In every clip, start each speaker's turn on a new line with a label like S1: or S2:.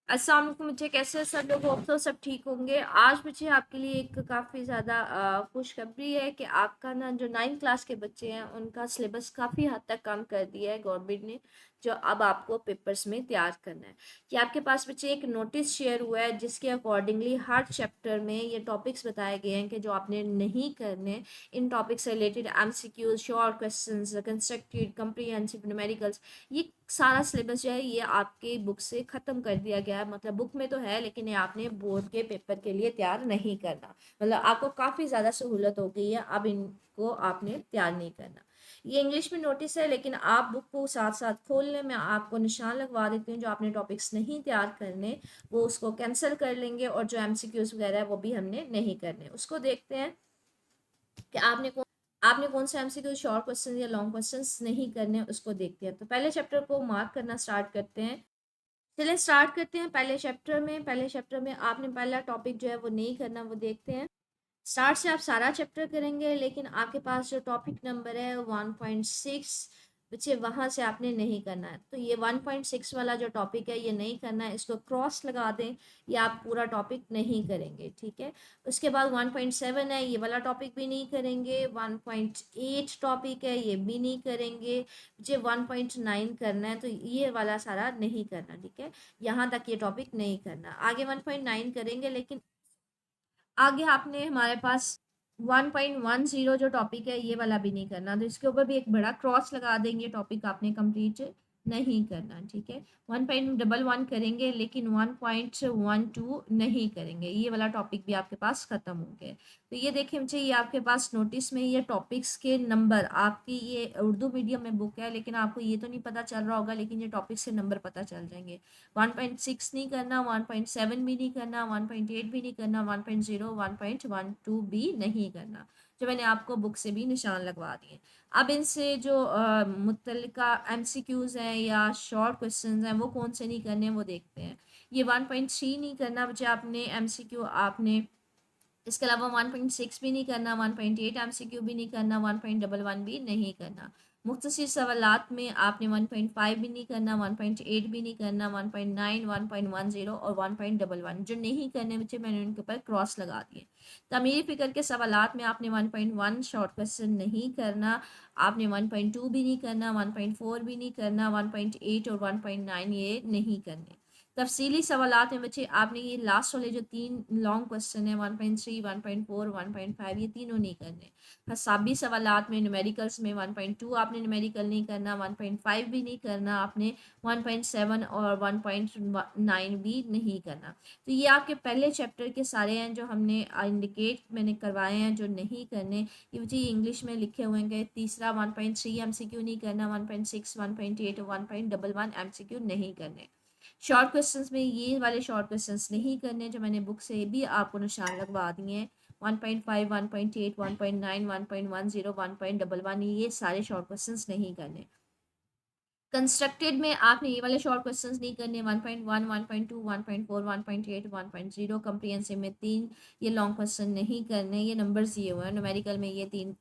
S1: अस्सलाम वालेकुम बच्चे, कैसे हैं सब लोग? होप तो सब ठीक होंगे। आज बच्चे आपके लिए एक काफ़ी ज़्यादा खुशखबरी है कि आपका ना जो 9th क्लास के बच्चे हैं उनका सिलेबस काफ़ी हद तक कम कर दिया है गवर्नमेंट ने, जो अब आपको पेपर्स में तैयार करना है। कि आपके पास बच्चे एक नोटिस शेयर हुआ है जिसके अकॉर्डिंगली हर चैप्टर में ये टॉपिक्स बताए गए हैं कि जो आपने नहीं करने। इन टॉपिक्स से related MCQs, short questions, constructed, comprehensive, numericals, ये सारा सिलेबस जो है ये आपके बुक से ख़त्म कर दिया गया है। मतलब बुक में तो है लेकिन ये आपने बोर्ड के पेपर के लिए तैयार नहीं करना। मतलब आपको काफ़ी ज़्यादा सहूलत हो गई है, अब इनको आपने तैयार नहीं करना। ये इंग्लिश में नोटिस है लेकिन आप बुक को साथ साथ खोलने में आपको निशान लगवा देती हूँ। जो आपने टॉपिक्स नहीं तैयार करने वो उसको कैंसिल कर लेंगे, और जो एमसीक्यूज वगैरह है वो भी हमने नहीं करने। उसको देखते हैं कि आपने कौन से एमसीक्यू शॉर्ट क्वेश्चन या लॉन्ग क्वेश्चंस नहीं करने, उसको देखते हैं। तो पहले चैप्टर को मार्क करना स्टार्ट करते हैं। चलिए स्टार्ट करते हैं। पहले चैप्टर में आपने पहला टॉपिक जो है वो नहीं करना, वो देखते हैं। स्टार्ट से आप सारा चैप्टर करेंगे लेकिन आपके पास जो टॉपिक नंबर है 1.6 बच्चे, वहां से आपने नहीं करना है। तो ये 1.6 वाला जो टॉपिक है ये नहीं करना है, इसको क्रॉस लगा दें। ये आप पूरा टॉपिक नहीं करेंगे, ठीक है। उसके बाद 1.7 है, ये वाला टॉपिक भी नहीं करेंगे। 1.8 टॉपिक है, ये भी नहीं करेंगे। मुझे 1.9 करना है तो ये वाला सारा नहीं करना, ठीक है। यहाँ तक ये टॉपिक नहीं करना, आगे 1.9 करेंगे। लेकिन आगे आपने हमारे पास 1.10 जो टॉपिक है ये वाला भी नहीं करना, तो इसके ऊपर भी एक बड़ा क्रॉस लगा देंगे। टॉपिक आपने कंप्लीट नहीं करना, ठीक है। 1.11 करेंगे लेकिन 1.12 नहीं करेंगे, ये वाला टॉपिक भी आपके पास खत्म हो गया। तो ये देखिए मुझे, ये आपके पास नोटिस में ये टॉपिक्स के नंबर, आपकी ये उर्दू मीडियम में बुक है लेकिन आपको ये तो नहीं पता चल रहा होगा, लेकिन ये टॉपिक्स के नंबर पता चल जाएंगे। 1.6 नहीं करना, 1.7 भी नहीं करना, 1.8 भी नहीं करना, 1.0, 1.12 भी नहीं करना, जो मैंने आपको बुक से भी निशान लगवा दिए। अब इनसे जो मुतल्लिका एमसीक्यूज हैं या शॉर्ट क्वेश्चंस हैं वो कौन से नहीं करने, वो देखते हैं। ये 1.3 नहीं करना बच्चे आपने एमसीक्यू, आपने इसके अलावा 1.6 भी नहीं करना, 1.8 एमसीक्यू भी नहीं करना, 1.11 भी नहीं करना। मुख्तसर सवालात में आपने 1.5 भी नहीं करना, 1.8 भी नहीं करना, 1.9, 1.10 और 1.11 जो नहीं करने बच्चे मैंने उनके ऊपर क्रॉस लगा दिए। तमीरी फ़िक्र के सवालात में आपने 1.1 शॉर्ट क्वेश्चन नहीं करना, आपने 1.2 भी नहीं करना, 1.4 भी नहीं करना, 1.8 और 1.9 ये नहीं करने। तफसीली सवालात में बच्चे आपने ये लास्ट वाले जो तीन लॉन्ग क्वेश्चन है 1.3, 1.4, 1.5, ये तीनों नहीं करने। हसाबी सवालात में न्यूमेरिकल्स में 1.2 आपने न्यूमेरिकल नहीं करना, 1.5 भी नहीं करना आपने, 1.7 और 1.9 भी नहीं करना। तो ये आपके पहले चैप्टर के सारे हैं जो हमने इंडिकेट मैंने करवाए हैं जो नहीं करने। ये बच्चे इंग्लिश में लिखे हुए हैं। तीसरा 1.3 एमसीक्यू नहीं करना, 1.6, 1.8 और 1.11 एमसीक्यू नहीं करने। शॉर्ट क्वेश्चंस में ये वाले शॉर्ट क्वेश्चंस नहीं करने जो मैंने बुक से भी आपको निशान लगवा दिए हैं। 1.5, 1.8, 1.9, 1.10, 1.11 ये सारे शॉर्ट क्वेश्चंस नहीं करने। कंस्ट्रक्टेड में आपने ये वाले शॉर्ट क्वेश्चंस नहीं करने, 1.1, 1.2, 1.4, 1.8, 1.0। कंप्रीहेंसिव में 3 ये लॉन्ग क्वेश्चन नहीं करने, ये नंबर्स दिए हुए हैं। न्यूमेरिकल में ये 3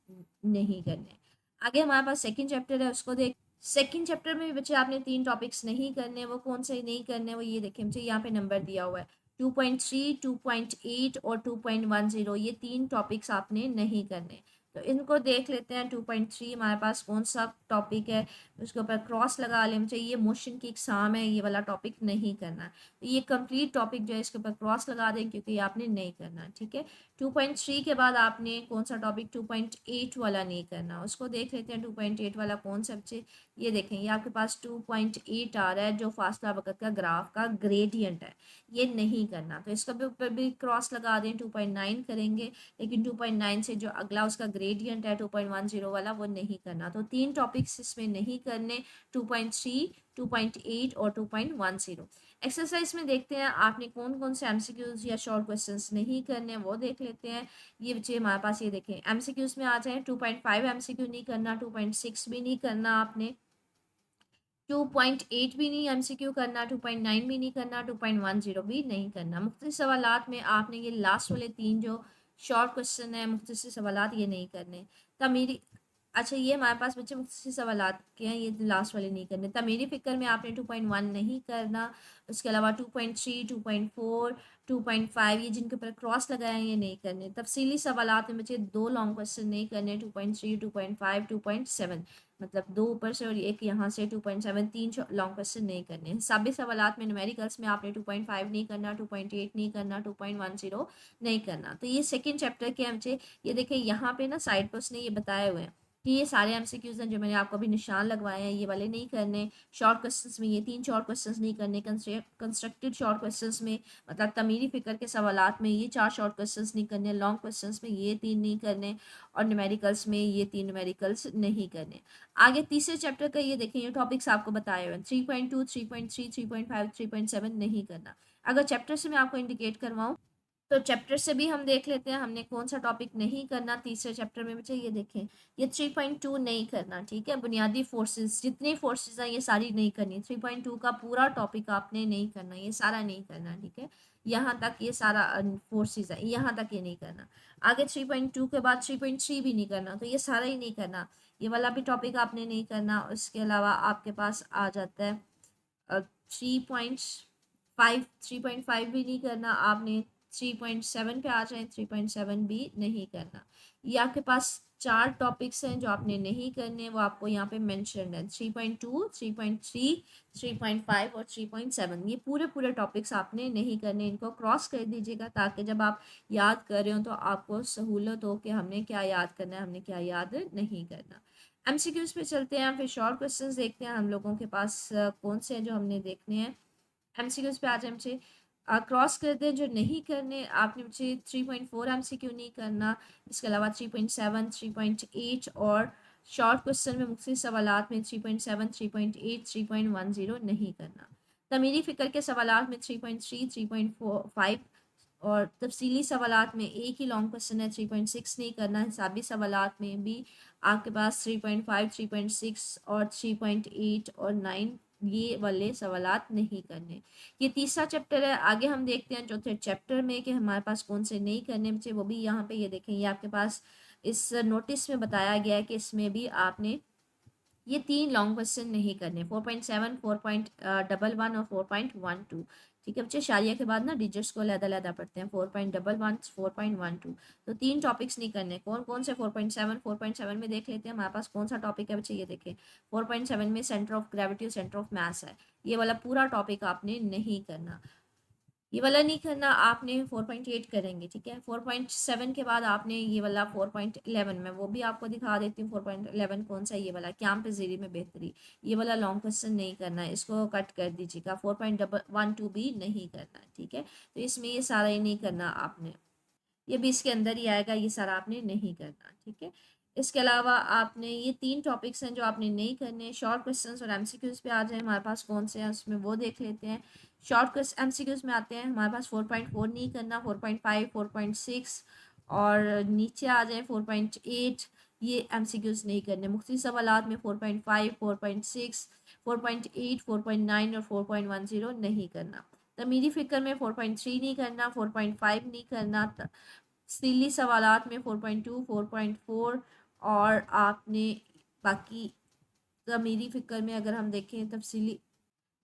S1: नहीं करने। आगे हमारे पास सेकंड चैप्टर है, उसको देख। सेकंड चैप्टर में भी बच्चे आपने 3 टॉपिक्स नहीं करने, वो कौन से नहीं करने, वो ये देखें मुझे यहाँ पे नंबर दिया हुआ है 2.3, 2.8 और 2.10, ये 3 टॉपिक्स आपने नहीं करने। तो इनको देख लेते हैं। 2.3 हमारे पास कौन सा टॉपिक है, उसके ऊपर क्रॉस लगा लेना चाहिए। मोशन की एग्जाम है, ये वाला टॉपिक नहीं करना। तो ये कंप्लीट टॉपिक जो है इसके ऊपर क्रॉस लगा दें क्योंकि ये आपने नहीं करना, ठीक है। 2.3 के बाद आपने कौन सा टॉपिक 2.8 वाला नहीं करना, उसको देख लेते हैं। 2.8 वाला कौन सा बच्चे, ये देखें ये आपके पास 2.8 आ रहा है जो फासला वक़्त का ग्राफ का ग्रेडियंट है, ये नहीं करना। तो इसका भी ऊपर भी क्रॉस लगा दें। 2.9 करेंगे लेकिन 2.9 से जो अगला उसका ग्रेडियंट है 2.10 वाला वो नहीं करना। तो 3 टॉपिक्स इसमें नहीं करने, 2.3, 2.8 और 2.10। एक्सरसाइज में देखते हैं आपने कौन कौन से एमसीक्यूज या शॉर्ट क्वेश्चंस नहीं करने, वो देख लेते हैं। ये बच्चे हमारे पास, ये देखें एमसीक्यूज में आ जाए। 2.5 एमसीक्यू नहीं करना, 2.6 भी नहीं करना आपने, 2.8 भी नहीं एमसीक्यू करना, 2.9 भी नहीं करना, 2.10 भी नहीं करना। मुख्तलिफ सवालात में आपने ये लास्ट वाले 3 जो शॉर्ट क्वेश्चन है मुख्तलिफ सवालात ये नहीं करने। तमीरी अच्छा, ये हमारे पास बच्चे मुख्तसर सवालात के हैं, ये लास्ट वाले नहीं करने। तमीरी फ़िक्र में आपने 2.1 नहीं करना, उसके अलावा 2.3, 2.4, 2.5 ये जिनके ऊपर क्रॉस लगाए हैं ये नहीं करने। तफसीली सवालात में बच्चे 2 लॉन्ग क्वेश्चन नहीं करने, 2.3, 2.5, 2.7 मतलब 2 ऊपर से और एक यहाँ से 2.7 3 लॉन्ग क्वेश्चन नहीं करने। हिसाबी सवालात में न्यूमेरिकल्स में आपने 2.5 नहीं करना, 2.8 नहीं करना, 2.10 नहीं करना। तो ये सेकेंड चैप्टर के बच्चे ये देखिए यहाँ पे ना साइड पर उसने ये बताए हुए हैं कि ये सारे एमसीक्यूज हैं जो मैंने आपको अभी निशान लगवाए हैं, ये वाले नहीं करने। शॉर्ट क्वेश्चंस में ये 3 शॉर्ट क्वेश्चंस नहीं करने। कंस्ट्रक्टेड शॉर्ट क्वेश्चंस में मतलब तमीरी फिक्र के सवालात में ये 4 शॉर्ट क्वेश्चंस नहीं करने। लॉन्ग क्वेश्चंस में ये 3 नहीं करने और न्यूमेरिकल्स में ये 3 न्यूमेरिकल्स नहीं करने। आगे तीसरे चैप्टर का ये देखें, ये टॉपिक्स आपको बताए हुए हैं 3.2, 3.3, 3.5, 3.7 नहीं करना। अगर चैप्टर से मैं आपको इंडिकेट करवाऊँ तो चैप्टर से भी हम देख लेते हैं हमने कौन सा टॉपिक नहीं करना तीसरे चैप्टर में। बच्चे ये देखें, ये 3.2 नहीं करना, ठीक है। बुनियादी फोर्सेस जितनी फोर्सेस हैं ये सारी नहीं करनी। 3.2 का पूरा टॉपिक आपने नहीं करना, ये सारा नहीं करना, ठीक है। यहाँ तक ये सारा फोर्सेस है, यहाँ तक ये नहीं करना। आगे 3.2 के बाद 3.3 भी नहीं करना, तो ये सारा ही नहीं करना। ये वाला भी टॉपिक आपने नहीं करना। उसके अलावा आपके पास आ जाता है 3.5, 3.5 भी नहीं करना आपने। 3.7 पे आ जाए, 3.7 भी नहीं करना। ये आपके पास 4 टॉपिक्स हैं जो आपने नहीं करने, वो आपको यहाँ पे मेंशन है 3.2, 3.3, 3.5 और 3.7। ये पूरे पूरे टॉपिक्स आपने नहीं करने, इनको क्रॉस कर दीजिएगा ताकि जब आप याद कर रहे हो तो आपको सहूलत हो कि हमने क्या याद करना है, हमने क्या याद नहीं करना। एमसीक्यूज पे चलते हैं, फिर शॉर्ट क्वेश्चंस देखते हैं हम लोगों के पास कौन से हैं जो हमने देखने हैं। एमसीक्यूज पे आज हमसे क्रॉस करते हैं जो नहीं करने आपने मुझे 3.4 एमसीक्यू नहीं करना। इसके अलावा 3.7, 3.8 और शॉर्ट क्वेश्चन में मुख्तलिफ सवालात में 3.7, 3.8, 3.10 नहीं करना। तमीरी फ़िक्र के सवालात में 3.3, 3.45 और तफसीली सवालात में एक ही लॉन्ग क्वेश्चन है 3.6 नहीं करना। हिसाबी सवालात में भी आपके पास 3.5, 3.6 और 3.8 और 9 ये वाले सवालात नहीं करने। ये तीसरा चैप्टर है। आगे हम देखते हैं चौथे चैप्टर में कि हमारे पास कौन से नहीं करने बच्चे, वो भी यहाँ पे ये देखें, ये आपके पास इस नोटिस में बताया गया है कि इसमें भी आपने ये 3 लॉन्ग क्वेश्चन नहीं करने, 4.7, 4.11 और 4.12। ठीक है बच्चे, शारिया के बाद ना डिजिट्स को अलग-अलग पढ़ते हैं, 4.11, 4.12। तो 3 टॉपिक्स नहीं करने। कौन कौन से? 4.7, 4.7 में देख लेते हैं हमारे पास कौन सा टॉपिक है बच्चे, ये देखें 4.7 में सेंटर ऑफ ग्रेविटी और सेंटर ऑफ मास है। ये वाला पूरा टॉपिक आपने नहीं करना, ये वाला नहीं करना। आपने 4.8 करेंगे, ठीक है। 4.7 के बाद आपने ये वाला 4.11 में, वो भी आपको दिखा देती हूँ 4.11 कौन सा, ये वाला कैंप ज़ीरी में बेहतरी। ये वाला लॉन्ग क्वेश्चन नहीं करना है, इसको कट कर दीजिएगा। 4.12 भी नहीं करना, ठीक है। तो इसमें ये सारा ही नहीं करना आपने, ये भी इसके अंदर ही आएगा, ये सारा आपने नहीं करना, ठीक है। इसके अलावा आपने ये 3 टॉपिक्स हैं जो आपने नहीं करने। शॉर्ट क्वेश्चंस और एमसीक्यूज पे आ जाए हमारे पास कौन से हैं उसमें वो देख लेते हैं। शॉर्ट क्वेश्चन एमसीक्यूज में आते हैं हमारे पास 4.4 नहीं करना, 4.5, 4.6 और नीचे आ जाए 4.8, ये एमसीक्यूज नहीं करने। मुख्तलिफ सवालात में 4.5, 4.6, 4.8, 4.9 और 4.10 नहीं करना। तमीरी फ़िक्र में 4.3 नहीं करना, 4.5 नहीं करना। तफसीली सवालात में 4.2, 4.4 और आपने बाकी ज़मीरी फ़िक्र में अगर हम देखें तफसीली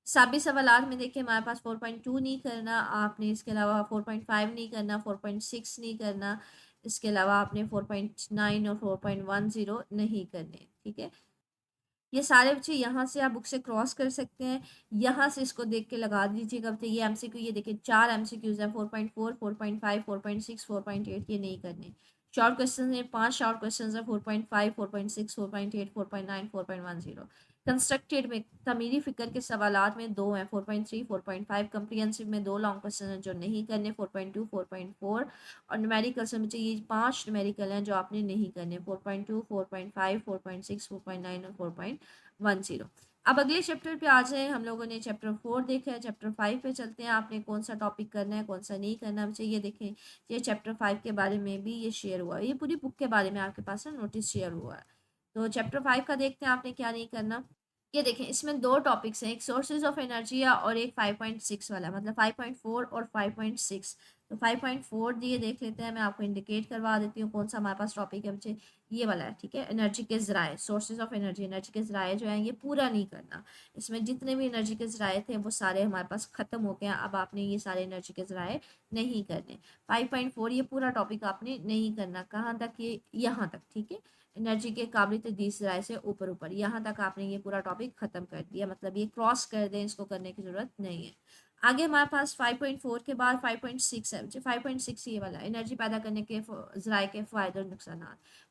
S1: साबित सवालात में देखें हमारे पास 4.2 नहीं करना आपने। इसके अलावा 4.5 नहीं करना, 4.6 नहीं करना। इसके अलावा आपने 4.9 और 4.10 नहीं करने, ठीक है। ये सारे बच्चे यहाँ से आप बुक से क्रॉस कर सकते हैं, यहाँ से इसको देख के लगा दीजिएगा। बच्चे ये एमसीक्यू ये देखिए 4 एमसीक्यूज हैं, 4.4, 4.5, 4.6, 4.8 ये नहीं करने। शॉर्ट क्वेश्चन है 5 शॉर्ट क्वेश्चन है 4.5, 4.6, 4.8, 4.9, 4.10। कंस्ट्रक्टेड में तमीरी फ़िक्र के सवालात में 2 हैं, 4.3, 4.5। कम्प्रिहेंसिव में 2 लॉन्ग क्वेश्चन हैं जो नहीं करने, 4.2, 4.4 और न्यूमेरिकल से मुझे ये 5 न्यूमेरिकल हैं जो आपने नहीं करने, 4.2, 4.5, 4.6, 4.9 और 4.10। अब अगले चैप्टर पे आ जाए, हम लोगों ने चैप्टर 4 देखा है, चैप्टर 5 पे चलते हैं। आपने कौन सा टॉपिक करना है कौन सा नहीं करना मुझे ये देखें। ये चैप्टर 5 के बारे में भी ये शेयर हुआ है, ये पूरी बुक के बारे में आपके पास ना नोटिस शेयर हुआ है। तो चैप्टर 5 का देखते हैं आपने क्या नहीं करना। ये देखें, इसमें 2 टॉपिक्स हैं, एक सोर्सेज ऑफ एनर्जी और एक 5.6 वाला, मतलब 5.4 और 5.6। तो 5.4 ये देख लेते हैं, मैं आपको इंडिकेट करवा देती हूँ कौन सा हमारे पास टॉपिक है बच्चे, ये वाला है, ठीक है। एनर्जी के ज़राए, सोर्सेज ऑफ एनर्जी, एनर्जी के ज़राए जो हैं ये पूरा नहीं करना। इसमें जितने भी एनर्जी के ज़राए थे वो सारे हमारे पास ख़त्म हो गए हैं, अब आपने ये सारे एनर्जी के ज़राए नहीं करने। 5.4 ये पूरा टॉपिक आपने नहीं करना, कहाँ तक, ये यहाँ तक, ठीक है। एनर्जी के काबिल तजदीद ज़राए से ऊपर ऊपर यहाँ तक आपने ये पूरा टॉपिक ख़त्म कर दिया, मतलब ये क्रॉस कर दें, इसको करने की ज़रूरत नहीं है। आगे हमारे पास 5.4 के बाद 5.6 है बच्चे। 5.6 ये वाला एनर्जी पैदा करने के ज़राए के फ़ायदे और नुकसान।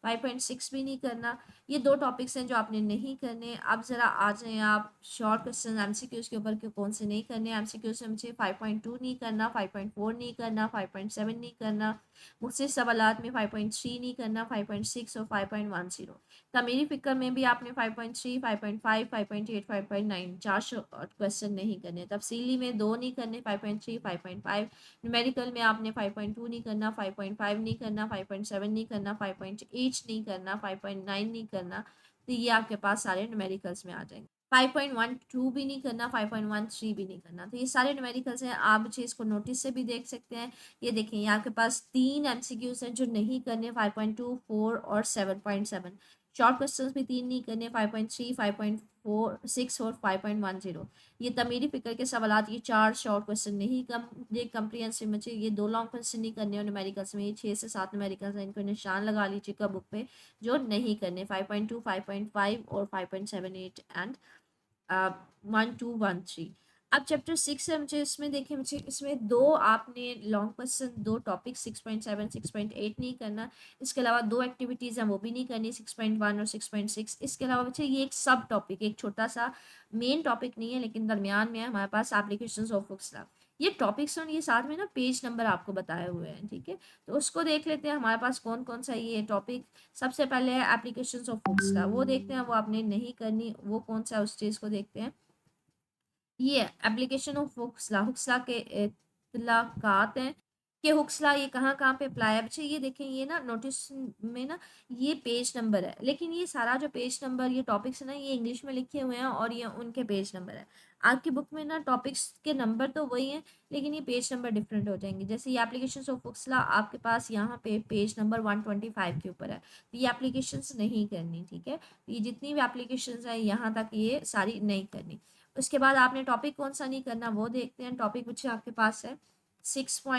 S1: 5.6 भी नहीं करना। ये दो टॉपिक्स हैं जो आपने नहीं करने। अब ज़रा आ जाएँ आप शॉर्ट क्वेश्चन एमसीक्यूज़ के ऊपर कि कौन से नहीं करने। एमसीक्यूज़ में मुझे 5.2 नहीं करना, 5.4 नहीं करना, 5.7 नहीं करना, मुख्तलिफ सवालात में 5.3 नहीं करना, 5.6 और 5.10। तमीरी फ़िक्र में भी आपने 5.3, 5.5, 5.8, 5.9 चार शॉर्ट क्वेश्चन नहीं करने। तफसीली में दो नहीं करने, 5.3, 5.5। न्यूमेरिकल में आपने 5.2 नहीं करना, 5.5 नहीं करना, 5.7 नहीं करना, 5.8 नहीं करना, 5.9 नहीं करना। तो ये आपके पास सारे न्यूमेरिकल्स में आ जाएंगे। 5.12 भी नहीं करना, 5.13 भी नहीं करना। तो ये सारे न्यूमेरिकल्स हैं, आप बच्चे इसको नोटिस से भी देख सकते हैं। ये देखें, ये आपके पास 3 एमसीक्यूज हैं जो नहीं करने, 5.2, 4 और 7.7। शॉर्ट क्वेश्चंस भी 3 नहीं करने, 5.3, 5.4, 6 और 5.10। ये तमीरी फिक्र के सवालात, ये 4 शॉर्ट क्वेश्चन नहीं ये कम्प्रीहेंसिव में, ये 2 लॉन्ग क्वेश्चन नहीं करने, और न्यूमेरिकल्स में ये 6 से 7 न्यूमेरिकल्स हैं, इनको निशान लगा लीजिएगा बुक पे, जो नहीं करने। 5.2, 5.5 और 5.78 एंड 1213। अब चैप्टर 6 है मुझे, इसमें देखें मुझे, इसमें दो आपने लॉन्ग क्वेश्चन, दो टॉपिक 6.7, 6.8 नहीं करना। इसके अलावा दो एक्टिविटीज़ हैं वो भी नहीं करनी, 6.1 और 6.6। इसके अलावा बच्चे ये एक सब टॉपिक, एक छोटा सा मेन टॉपिक नहीं है लेकिन दरमियान में है हमारे पास, एप्लीकेशंस ऑफ बुक्स लैब। ये टॉपिक्स और ये साथ में ना पेज नंबर आपको बताए हुए हैं, ठीक है। तो उसको देख लेते हैं हमारे पास कौन कौन सा ये टॉपिक। सबसे पहले है एप्लीकेशंस ऑफ हुक्स लॉ, वो देखते हैं, वो आपने नहीं करनी। वो कौन सा, उस चीज़ को देखते हैं। ये एप्लीकेशन ऑफ हुक्स लॉ के इतलाकात हैं कि हुक्स लॉ ये कहाँ कहाँ पे अप्लाई है बच्चे। ये देखें, ये ना नोटिस में ना ये पेज नंबर है, लेकिन ये सारा जो पेज नंबर, ये टॉपिक्स है ना, ये इंग्लिश में लिखे हुए हैं और ये उनके पेज नंबर है। आपकी बुक में ना टॉपिक्स के नंबर तो वही हैं लेकिन ये पेज नंबर डिफरेंट हो जाएंगे। जैसे ये एप्लीकेशन ऑफ हुक्स लॉ आपके पास यहाँ पे पेज नंबर 125 के ऊपर है, तो ये एप्लीकेशंस नहीं करनी, ठीक है। ये जितनी भी एप्लीकेशंस हैं यहाँ तक ये सारी नहीं करनी। उसके बाद आपने टॉपिक कौन सा नहीं करना वो देखते हैं। टॉपिक कुछ आपके पास है 6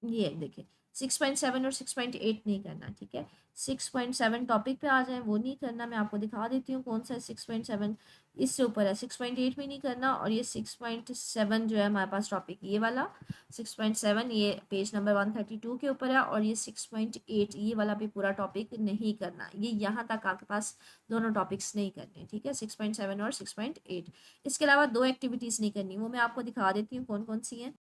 S1: ये देखिए 6.7 और 6.8 नहीं करना, ठीक है। 6.7 टॉपिक पे आ जाए, वो नहीं करना। मैं आपको दिखा देती हूँ कौन सा है 6.7, इससे ऊपर है। 6.8 भी नहीं करना, और ये 6.7 जो है हमारे पास टॉपिक ये वाला 6.7, ये पेज नंबर 132 के ऊपर है, और ये 6.8 ये वाला भी पूरा टॉपिक नहीं करना। ये यहाँ तक आपके पास दोनों टॉपिक्स नहीं करने, ठीक है, 6.7 और 6.8। इसके अलावा दो एक्टिविटीज़ नहीं करनी, वो मैं आपको दिखा देती हूँ कौन कौन सी हैं।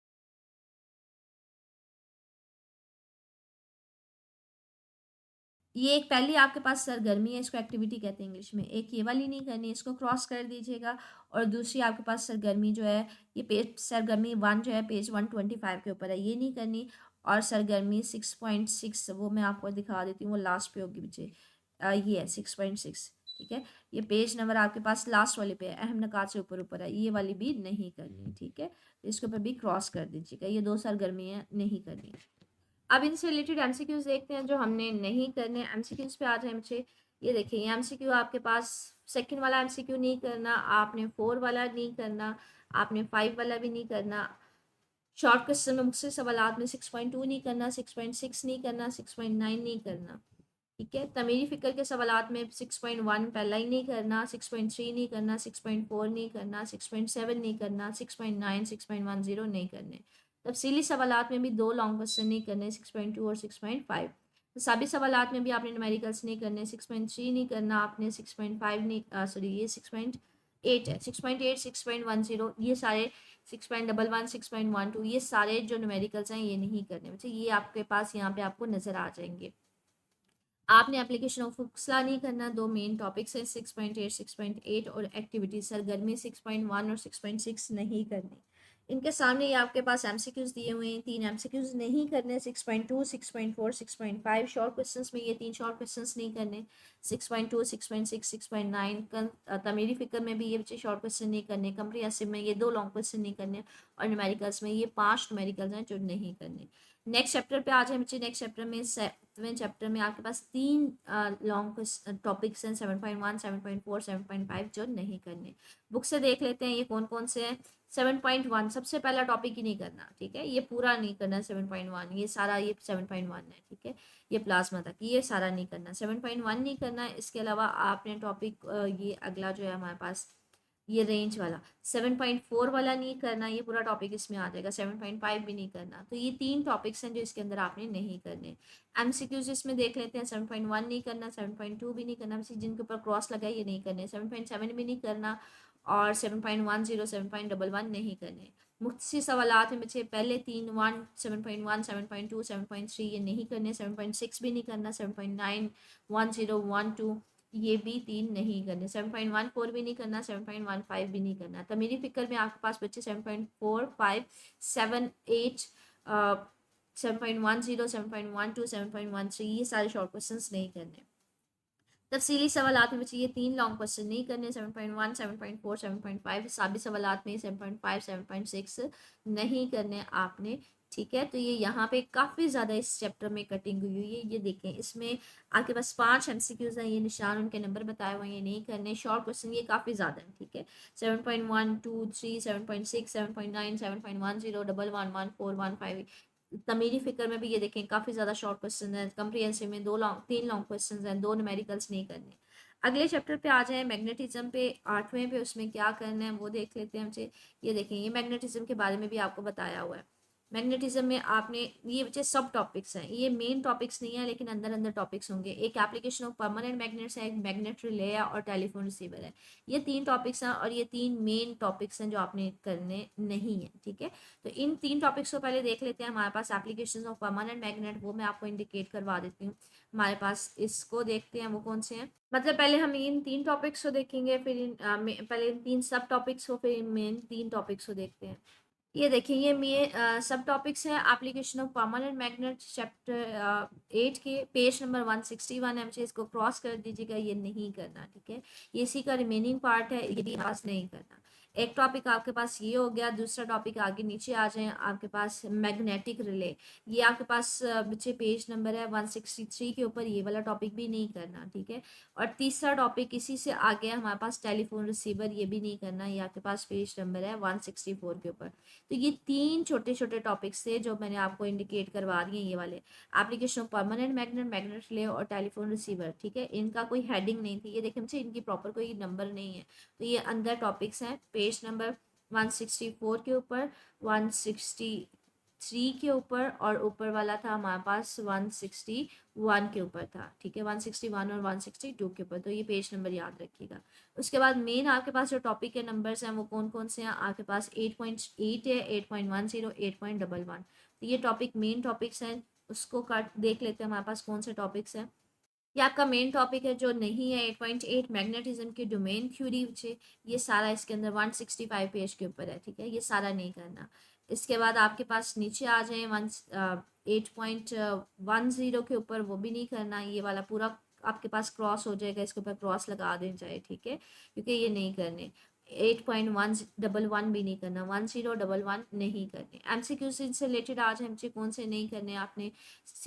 S1: ये एक पहली आपके पास सरगर्मी है, इसको एक्टिविटी कहते हैं इंग्लिश में। एक ये वाली नहीं करनी, इसको क्रॉस कर दीजिएगा। और दूसरी आपके पास सरगर्मी जो है, ये पेज सरगर्मी 1 जो है पेज 125 के ऊपर है, ये नहीं करनी। और सरगर्मी 6.6 वो मैं आपको दिखा देती हूँ, वो लास्ट पे होगी बच्चे। ये है 6.6, ठीक है। ये पेज नंबर आपके पास लास्ट वाले पे है, अहम नकात से ऊपर ऊपर है, ये वाली भी नहीं करनी, ठीक है। इसके ऊपर भी क्रॉस कर दीजिएगा, ये दो सरगर्मियाँ नहीं करनी। अब इनसे रिलेटेड एमसीक्यूज देखते हैं जो हमने नहीं करने। एमसीक्यूज पे आ जाए मुझे, ये देखिए, ये एमसीक्यू आपके पास सेकंड वाला एमसीक्यू नहीं करना, आपने 4 वाला नहीं करना, आपने 5 वाला भी नहीं करना। शॉर्ट क्वेश्चन में मुझसे सवालात में 6.2 नहीं करना, 6.6 नहीं करना, 6.9 नहीं करना, ठीक है। तमीरी फ़िक्र के सवालात में 6.1 पहला ही नहीं करना, 6.3 नहीं करना, 6.4 नहीं करना, 6.7 नहीं करना, 6.9, 6.10 नहीं करने। तफसीली सवालात में भी दो लॉन्ग क्वेश्चन नहीं करने, 6.2 और 6.5। साबित सवालात में भी आपने न्यूमेरिकल्स नहीं करने, 6.3 नहीं करना आपने, 6.5 नहीं, सॉरी ये 6.8 है, 6.8, 6.10 ये सारे, 6.11, 6.12 ये सारे जो न्यूमेरिकल्स हैं ये नहीं करने बच्चे। ये आपके पास यहाँ पे आपको नज़र आ जाएंगे। आपने एप्लीकेशन ऑफ हुक्सला नहीं करना, दो मेन टॉपिक्स हैं 6.8, 6.8 और एक्टिविटी सरगर्मी 6.1 और 6.6 नहीं करनी। इनके सामने ये आपके पास एमसीक्यूज दिए हुए हैं, 3 एमसीक्यूज नहीं करने, 6.2, 6.4, 6.5 शॉर्ट क्वेश्चंस में ये 3 शॉर्ट क्वेश्चंस नहीं करने, 6.2, 6.6, 6.9 तमीरी फिक्र में भी ये बच्चे शॉर्ट क्वेश्चन नहीं करने, कंप्रिहेंसिव में ये 2 लॉन्ग क्वेश्चन नहीं करने, और न्यूमेरिकल्स में ये 5 न्यूमेरिकल्स हैं जो नहीं करने। नेक्स्ट चैप्टर पे आ जाए बच्चे। नेक्स्ट चैप्टर में 7वें चैप्टर में आपके पास 3 लॉन्ग टॉपिक्स हैं, 7.1, 7.4, 7.5 जो नहीं करने। बुक से देख लेते हैं ये कौन कौन से हैं। 7.1 सबसे पहला टॉपिक ही नहीं करना, ठीक है, ये पूरा नहीं करना। 7.1 ये सारा, ये 7.1 है, ठीक है, ये प्लाज्मा तक ये सारा नहीं करना, 7.1 नहीं करना। इसके अलावा आपने टॉपिक ये अगला जो है हमारे पास ये रेंज वाला 7.4 वाला नहीं करना, ये पूरा टॉपिक इसमें आ जाएगा। 7.5 भी नहीं करना। तो ये 3 टॉपिक्स हैं जो इसके अंदर आपने नहीं करने। एमसीक्यूज इसमें देख लेते हैं। 7.1 नहीं करना, 7.2 भी नहीं करना, जिनके ऊपर क्रॉस लगा है ये नहीं करने, 7.7 भी नहीं करना, और 7.10, 7.11 नहीं करने। मुख्तसर सवालात में बच्चे पहले 3 1 7.1, 7.2, 7.3 ये नहीं करने, 7.6 भी नहीं करना, 7.9, 10, 12 ये भी 3 नहीं करने, 7.14 भी नहीं करना, 7.15 भी नहीं करना। तमीरी फिक्र में आपके पास बच्चे 7.4, 5, 7, 8, 7.10, 7.12, 7.13 ये सारे शॉर्ट क्वेश्चंस नहीं करने। तफसीली सवालात में बच्चे ये 3 लॉन्ग क्वेश्चन नहीं करने, 7.1, 7.4, 7.5 साबी सवालात में 7.5, 7.6 नहीं करने आपने, ठीक है। तो ये यहाँ पे काफ़ी ज़्यादा इस चैप्टर में कटिंग हुई हुई है। ये देखें, इसमें आपके पास 5 एमसीक्यूज हैं, ये निशान उनके नंबर बताए हुए हैं, ये नहीं करने। शॉर्ट क्वेश्चन ये काफ़ी ज़्यादा है, ठीक है। 7.1, 2, 3, 7.6, 7.9, 7.10, 11, 14, 15 तमीरी फिक्र में भी ये देखें काफ़ी ज़्यादा शॉर्ट क्वेश्चन है। कंप्रिहेंसिव में 3 लॉन्ग क्वेश्चन हैं, 2 न्यूमेरिकल्स नहीं करने। अगले चैप्टर पे आ जाए मैग्नेटिज्म पे, 8वें पे, उसमें क्या करना है वो देख लेते हैं बच्चे। ये देखें, ये मैग्नेटिज्म के बारे में भी आपको बताया हुआ है। मैग्नेटिज्म में आपने ये बच्चे सब टॉपिक्स हैं, ये मेन टॉपिक्स नहीं है लेकिन अंदर अंदर टॉपिक्स होंगे। एक एप्लीकेशन ऑफ परमानेंट मैग्नेट्स है, एक मैग्नेट रिले है, और टेलीफोन रिसीवर है। ये 3 टॉपिक्स हैं और ये 3 मेन टॉपिक्स हैं जो आपने करने नहीं है, ठीक है। तो इन 3 टॉपिक्स को पहले देख लेते हैं। हमारे पास एप्लीकेशन ऑफ परमानेंट मैग्नेट, वो मैं आपको इंडिकेट करवा देती हूँ। हमारे पास इसको देखते हैं वो कौन से हैं। मतलब पहले हम इन 3 टॉपिक्स को देखेंगे, फिर पहले इन 3 सब टॉपिक्स को, फिर मेन 3 टॉपिक्स को देखते हैं। ये देखिए, ये मेन सब टॉपिक्स हैं application of permanent magnet chapter 8 के पेज नंबर 161 है। मुझे इसको क्रॉस कर दीजिएगा, ये नहीं करना, ठीक है। ये इसी का रिमेनिंग पार्ट है, ये भी पास नहीं करना। एक टॉपिक आपके पास ये हो गया। दूसरा टॉपिक आगे नीचे आ जाए, आपके पास मैग्नेटिक रिले, ये आपके पास बच्चे पेज नंबर है 163 के ऊपर, ये वाला टॉपिक भी नहीं करना, ठीक है। और तीसरा टॉपिक इसी से आगे हमारे पास टेलीफोन रिसीवर, ये भी नहीं करना, ये आपके पास पेज नंबर है 164 के ऊपर। तो ये 3 छोटे छोटे टॉपिक्स थे जो मैंने आपको इंडिकेट करवा दिए, ये वाले application of permanent magnet, magnet relay और टेलीफोन रिसीवर, ठीक है। इनका कोई हेडिंग नहीं थी, ये देखिए मुझे इनकी प्रॉपर कोई नंबर नहीं है। तो ये अंदर टॉपिक्स हैं पेज नंबर 164 के ऊपर, 163 के ऊपर, और ऊपर वाला था हमारे पास 161 के ऊपर था, ठीक है, 161 और 162 के ऊपर। तो ये पेज नंबर याद रखिएगा। उसके बाद मेन आपके पास जो टॉपिक के नंबर्स हैं वो कौन कौन से हैं, आपके पास 8.8 है, 8.10, 8.11। तो ये टॉपिक मेन टॉपिक्स हैं, उसको काट देख लेते हैं हमारे पास कौन से टॉपिक्स हैं। ये आपका मेन टॉपिक है। जो नहीं है 8.8 मैग्नेटिज्म की डोमेन थ्योरी, ये सारा इसके अंदर 165 पेज के ऊपर है, ठीक है, ये सारा नहीं करना। इसके बाद आपके पास नीचे आ जाए 8.10 के ऊपर, वो भी नहीं करना, ये वाला पूरा आपके पास क्रॉस हो जाएगा, इसके ऊपर क्रॉस लगा देना चाहिए, ठीक है, क्योंकि ये नहीं करने। 8.111 भी नहीं करना, 1011 नहीं करने। एमसीक्यू से रिलेटेड आज हमसे कौन से नहीं करने आपने,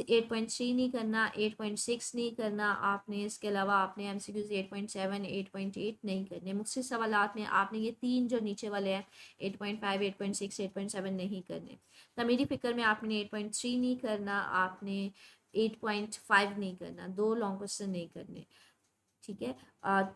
S1: 8.3 नहीं करना, 8.6 नहीं करना आपने। इसके अलावा आपने एमसीक्यूज 8.7, 8.8 नहीं करने। मुझसे सवालात में आपने ये 3 जो नीचे वाले हैं 8.5, 8.6, 8.7 नहीं करने। तमीरी फिक्र में आपने 8.3 नहीं करना, आपने 8.5 नहीं करना, 2 लॉन्ग क्वेश्चन नहीं करने, ठीक है।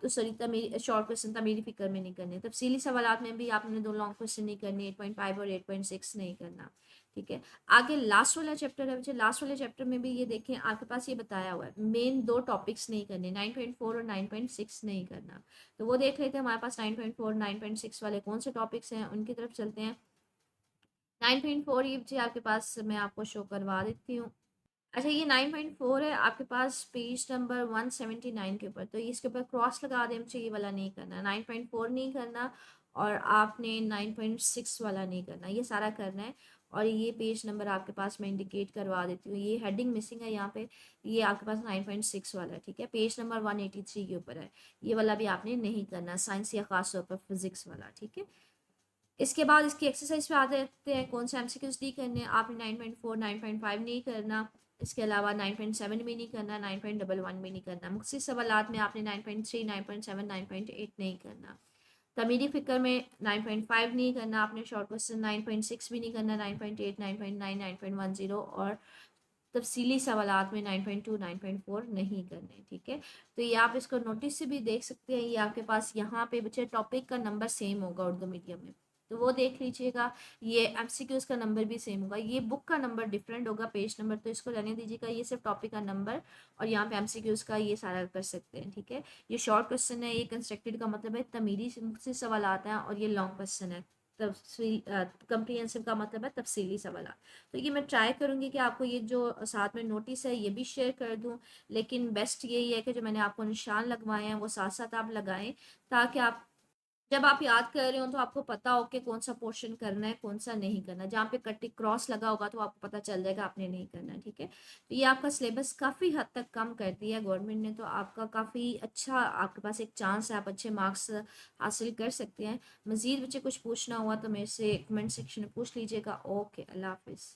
S1: तो सॉरी, तमीरी शॉर्ट क्वेश्चन तमीरी फिक्र में नहीं करने। तफसीली सवालात में भी आपने 2 लॉन्ग क्वेश्चन नहीं करने, 8.5 और 8.6 नहीं करना, ठीक है। आगे लास्ट वाला चैप्टर है बच्चे, लास्ट वाले चैप्टर में भी ये देखें आपके पास ये बताया हुआ है मेन 2 टॉपिक्स नहीं करने, 9.4 और 9.6 नहीं करना। तो वो देख लेते हैं हमारे पास 9.4, 9.6 वाले कौन से टॉपिक्स हैं, उनकी तरफ चलते हैं। 9.4 ये बच्चे आपके पास मैं आपको शो करवा देती हूँ। अच्छा, ये 9.4 है आपके पास पेज नंबर 179 के ऊपर, तो इसके ऊपर क्रॉस लगा दें, मुझे ये वाला नहीं करना, 9.4 नहीं करना, और आपने 9.6 वाला नहीं करना, ये सारा करना है। और ये पेज नंबर आपके पास मैं इंडिकेट करवा देती हूँ, ये हेडिंग मिसिंग है यहाँ पे, ये आपके पास 9.6 वाला है, ठीक है। पेज नंबर 183 के ऊपर है, ये वाला भी आपने नहीं करना, साइंस या खास तौर पर फिजिक्स वाला, ठीक है। इसके बाद इसकी एक्सरसाइज पे आते हैं, कौन सा एमसीक्यूज डी करने हैं। आपने 9.4 9.5 नहीं करना, इसके अलावा 9.7 भी नहीं करना, 9.11 भी नहीं करना। मुख्तलिफ सवालात में आपने 9.3 9.7 9.8 नहीं करना। तमीरी फ़िक्र में 9.5 नहीं करना आपने, शॉर्ट क्वेश्चन 9.6 भी नहीं करना, 9.8 9.9 9.10 और तफसीली सवालात में 9.2 9.4 नहीं करने, ठीक है। तो ये आप इसको नोटिस से भी देख सकते हैं, ये आपके पास यहाँ पे बच्चे टॉपिक का नंबर सेम होगा उर्दू मीडियम में, तो वो देख लीजिएगा। ये एमसीक्यूज का नंबर भी सेम होगा, ये बुक का नंबर डिफरेंट होगा, पेज नंबर तो इसको रहने दीजिएगा, ये सिर्फ टॉपिक का नंबर और यहाँ पे एमसीक्यूज का ये सारा कर सकते हैं, ठीक है। ये शॉर्ट क्वेश्चन है, ये कंस्ट्रक्टेड का मतलब है तमीरी से सवाल आता है, और ये लॉन्ग क्वेश्चन है, तफसील कंप्रीहेंसिव का मतलब है तफसीली सवाल। तो ये मैं ट्राई करूँगी कि आपको ये जो साथ में नोटिस है ये भी शेयर कर दूँ, लेकिन बेस्ट यही है कि जो मैंने आपको निशान लगवाए हैं वो साथ साथ आप लगाएं, ताकि आप जब आप याद कर रहे हो तो आपको पता हो कि कौन सा पोर्शन करना है कौन सा नहीं करना। जहाँ पे कट्टी क्रॉस लगा होगा तो आपको पता चल जाएगा आपने नहीं करना है, ठीक है। तो ये आपका सिलेबस काफ़ी हद तक कम कर दिया है गवर्नमेंट ने, तो आपका काफ़ी अच्छा, आपके पास एक चांस है, आप अच्छे मार्क्स हासिल कर सकते हैं। मज़ीद बच्चे कुछ पूछना हुआ तो मेरे से कमेंट सेक्शन में पूछ लीजिएगा। ओके, अल्लाह हाफिज़।